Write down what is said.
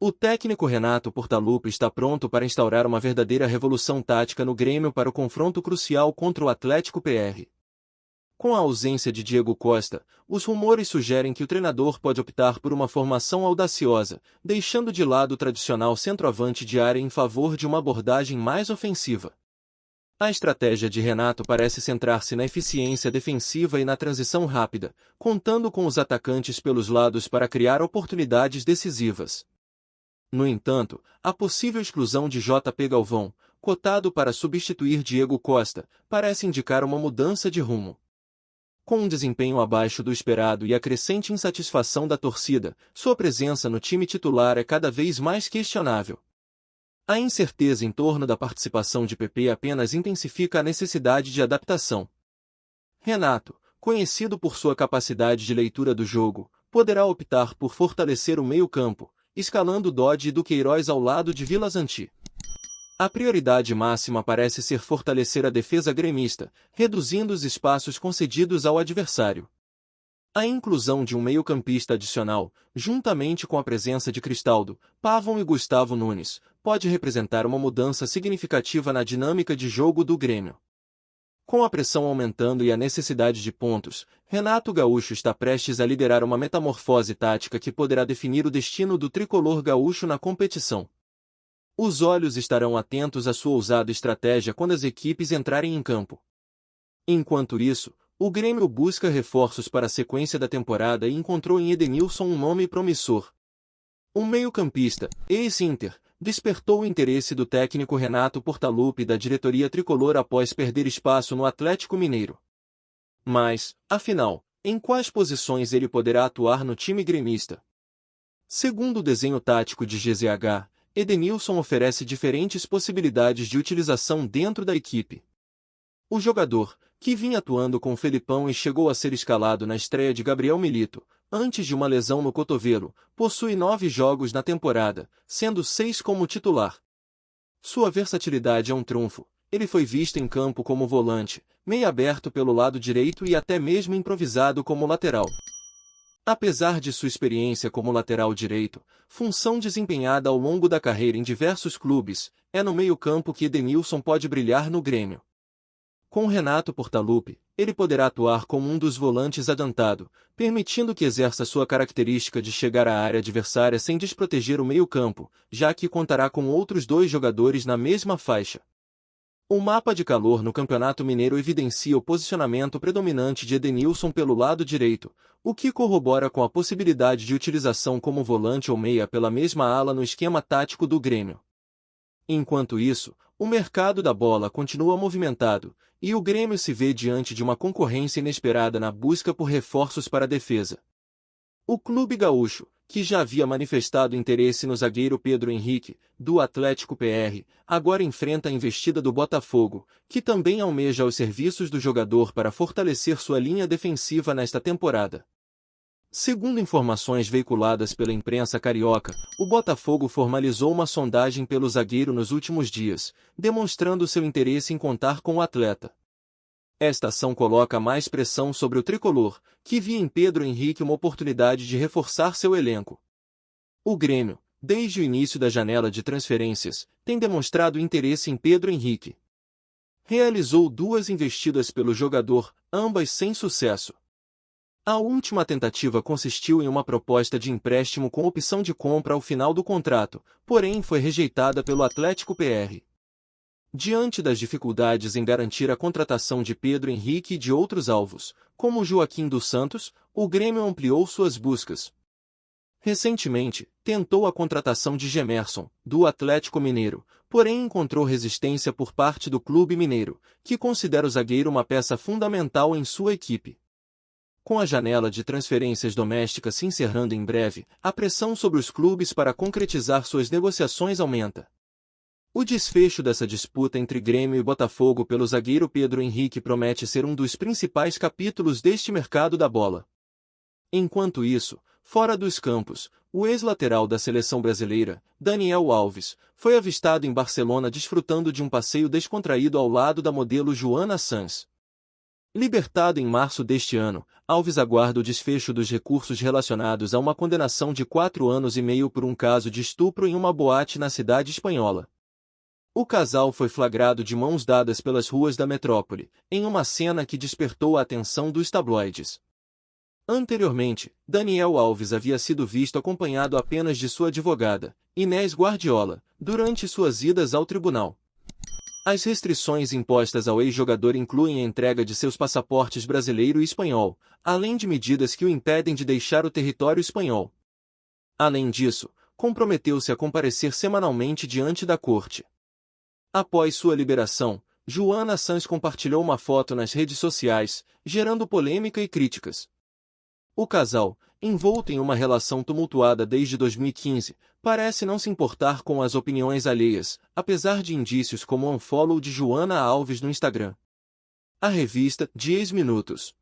O técnico Renato Portaluppi está pronto para instaurar uma verdadeira revolução tática no Grêmio para o confronto crucial contra o Atlético PR. Com a ausência de Diego Costa, os rumores sugerem que o treinador pode optar por uma formação audaciosa, deixando de lado o tradicional centroavante de área em favor de uma abordagem mais ofensiva. A estratégia de Renato parece centrar-se na eficiência defensiva e na transição rápida, contando com os atacantes pelos lados para criar oportunidades decisivas. No entanto, a possível exclusão de JP Galvão, cotado para substituir Diego Costa, parece indicar uma mudança de rumo. Com um desempenho abaixo do esperado e a crescente insatisfação da torcida, sua presença no time titular é cada vez mais questionável. A incerteza em torno da participação de PP apenas intensifica a necessidade de adaptação. Renato, conhecido por sua capacidade de leitura do jogo, poderá optar por fortalecer o meio-campo, escalando Dodge e Duqueiroz ao lado de Vilazanti. A prioridade máxima parece ser fortalecer a defesa gremista, reduzindo os espaços concedidos ao adversário. A inclusão de um meio-campista adicional, juntamente com a presença de Cristaldo, Pavon e Gustavo Nunes, pode representar uma mudança significativa na dinâmica de jogo do Grêmio. Com a pressão aumentando e a necessidade de pontos, Renato Gaúcho está prestes a liderar uma metamorfose tática que poderá definir o destino do tricolor gaúcho na competição. Os olhos estarão atentos à sua ousada estratégia quando as equipes entrarem em campo. Enquanto isso, o Grêmio busca reforços para a sequência da temporada e encontrou em Edenilson um nome promissor. O meio-campista, ex-Inter, despertou o interesse do técnico Renato Portaluppi e da diretoria tricolor após perder espaço no Atlético Mineiro. Mas, afinal, em quais posições ele poderá atuar no time gremista? Segundo o desenho tático de GZH, Edenilson oferece diferentes possibilidades de utilização dentro da equipe. O jogador, que vinha atuando com Felipão e chegou a ser escalado na estreia de Gabriel Milito, antes de uma lesão no cotovelo, possui 9 jogos na temporada, sendo 6 como titular. Sua versatilidade é um trunfo. Ele foi visto em campo como volante, meio aberto pelo lado direito e até mesmo improvisado como lateral. Apesar de sua experiência como lateral direito, função desempenhada ao longo da carreira em diversos clubes, é no meio-campo que Edenilson pode brilhar no Grêmio. Com Renato Portaluppi, ele poderá atuar como um dos volantes adiantado, permitindo que exerça sua característica de chegar à área adversária sem desproteger o meio-campo, já que contará com outros 2 jogadores na mesma faixa. O mapa de calor no Campeonato Mineiro evidencia o posicionamento predominante de Edenilson pelo lado direito, o que corrobora com a possibilidade de utilização como volante ou meia pela mesma ala no esquema tático do Grêmio. Enquanto isso, o mercado da bola continua movimentado, e o Grêmio se vê diante de uma concorrência inesperada na busca por reforços para a defesa. O clube gaúcho, que já havia manifestado interesse no zagueiro Pedro Henrique, do Atlético PR, agora enfrenta a investida do Botafogo, que também almeja os serviços do jogador para fortalecer sua linha defensiva nesta temporada. Segundo informações veiculadas pela imprensa carioca, o Botafogo formalizou uma sondagem pelo zagueiro nos últimos dias, demonstrando seu interesse em contar com o atleta. Esta ação coloca mais pressão sobre o tricolor, que via em Pedro Henrique uma oportunidade de reforçar seu elenco. O Grêmio, desde o início da janela de transferências, tem demonstrado interesse em Pedro Henrique. Realizou 2 investidas pelo jogador, ambas sem sucesso. A última tentativa consistiu em uma proposta de empréstimo com opção de compra ao final do contrato, porém foi rejeitada pelo Atlético PR. Diante das dificuldades em garantir a contratação de Pedro Henrique e de outros alvos, como Joaquim dos Santos, o Grêmio ampliou suas buscas. Recentemente, tentou a contratação de Gemerson, do Atlético Mineiro, porém encontrou resistência por parte do clube mineiro, que considera o zagueiro uma peça fundamental em sua equipe. Com a janela de transferências domésticas se encerrando em breve, a pressão sobre os clubes para concretizar suas negociações aumenta. O desfecho dessa disputa entre Grêmio e Botafogo pelo zagueiro Pedro Henrique promete ser um dos principais capítulos deste mercado da bola. Enquanto isso, fora dos campos, o ex-lateral da seleção brasileira, Daniel Alves, foi avistado em Barcelona desfrutando de um passeio descontraído ao lado da modelo Joana Sanz. Libertado em março deste ano, Alves aguarda o desfecho dos recursos relacionados a uma condenação de 4 anos e meio por um caso de estupro em uma boate na cidade espanhola. O casal foi flagrado de mãos dadas pelas ruas da metrópole, em uma cena que despertou a atenção dos tabloides. Anteriormente, Daniel Alves havia sido visto acompanhado apenas de sua advogada, Inés Guardiola, durante suas idas ao tribunal. As restrições impostas ao ex-jogador incluem a entrega de seus passaportes brasileiro e espanhol, além de medidas que o impedem de deixar o território espanhol. Além disso, comprometeu-se a comparecer semanalmente diante da corte. Após sua liberação, Joana Sanz compartilhou uma foto nas redes sociais, gerando polêmica e críticas. O casal, envolto em uma relação tumultuada desde 2015, parece não se importar com as opiniões alheias, apesar de indícios como o unfollow de Joana Alves no Instagram. A revista 10 Minutos